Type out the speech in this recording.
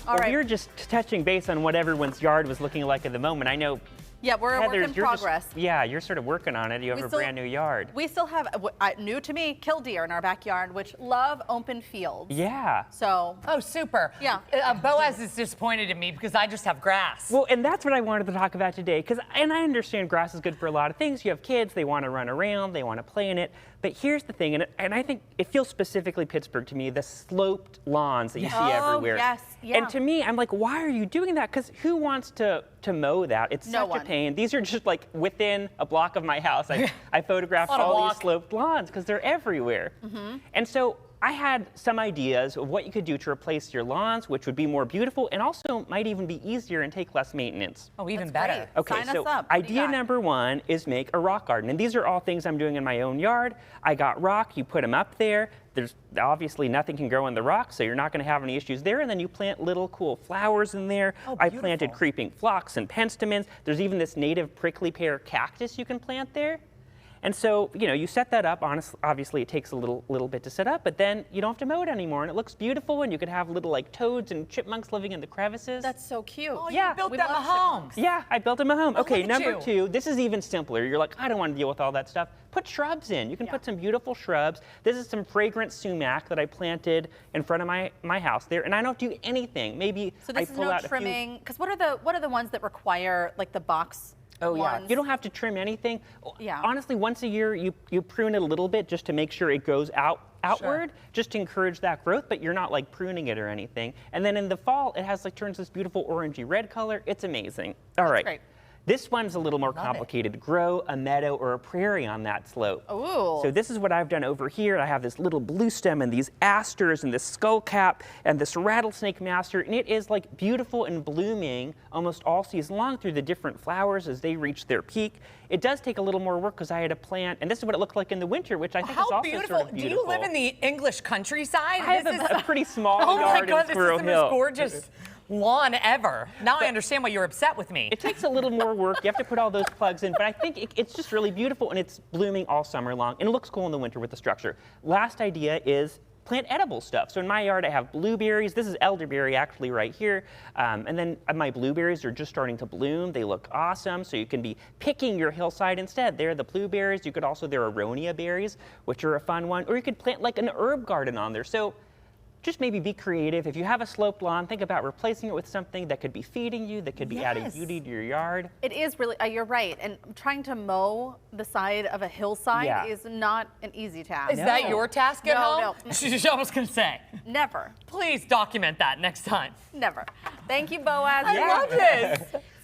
All right. We were just touching base on what everyone's yard was looking like at the moment. I know. Yeah, we're a work in progress. You're sort of working on it. You have a brand new yard. We still have, new to me, killdeer in our backyard, which love open fields. Yeah. So. Oh, super. Yeah. Boaz is disappointed in me because I just have grass. Well, and that's what I wanted to talk about today. And I understand grass is good for a lot of things. You have kids, they want to run around, they want to play in it. But here's the thing, and I think it feels specifically Pittsburgh to me, the sloped lawns that you see everywhere. Yes, yeah. And to me, I'm like, why are you doing that? Because who wants to mow that? It's such a pain. These are just like within a block of my house. I photographed all these sloped lawns because they're everywhere. Mm-hmm. And so I had some ideas of what you could do to replace your lawns, which would be more beautiful and also might even be easier and take less maintenance. Oh, even better. Great. Okay, Sign so us up. idea number one is make a rock garden. And these are all things I'm doing in my own yard. I got rock, you put them up there. There's obviously nothing can grow in the rock, so you're not going to have any issues there. And then you plant little cool flowers in there. Oh, I planted creeping phlox and penstemons. There's even this native prickly pear cactus you can plant there. And so, you set that up. Obviously, it takes a little bit to set up, but then you don't have to mow it anymore, and it looks beautiful. And you could have little like toads and chipmunks living in the crevices. That's so cute. Oh, yeah, you built them a home. Yeah, I built them a home. Okay, look at number two. This is even simpler. You're like, I don't want to deal with all that stuff. Put shrubs in. You can put some beautiful shrubs. This is some fragrant sumac that I planted in front of my house there, and I don't do anything. Maybe so this I pull is no out trimming. Because what are the ones that require like the box? Oh, ones? yeah. You don't have to trim anything. Yeah. Honestly, once a year, you prune it a little bit just to make sure it goes outward, just to encourage that growth, but you're not like pruning it or anything. And then in the fall, it has turns this beautiful orangey red color. It's amazing. All right. Great. This one's a little more complicated. Grow a meadow or a prairie on that slope. Ooh. So this is what I've done over here. I have this little blue stem and these asters and this skullcap and this rattlesnake master, and it is like beautiful and blooming almost all season long through the different flowers as they reach their peak. It does take a little more work because I had to plant, and this is what it looked like in the winter, which I think is also beautiful. sort of beautiful. Do you live in the English countryside? I have a pretty small oh yard my God, in Squirrel this is the Hill. most gorgeous lawn ever. Now I understand why you're upset with me. It takes a little more work. You have to put all those plugs in, but I think it's just really beautiful, and it's blooming all summer long, and it looks cool in the winter with the structure. Last idea is plant edible stuff. So in my yard, I have blueberries. This is elderberry actually right here. And then my blueberries are just starting to bloom. They look awesome. So you can be picking your hillside instead. There are the blueberries. You could also, there are aronia berries, which are a fun one. Or you could plant like an herb garden on there. So just maybe be creative. If you have a sloped lawn, think about replacing it with something that could be feeding you, that could be adding beauty to your yard. It is really, you're right. And trying to mow the side of a hillside is not an easy task. Is that your task at home? No. I was going to say. Never. Please document that next time. Never. Thank you, Boaz. I love this.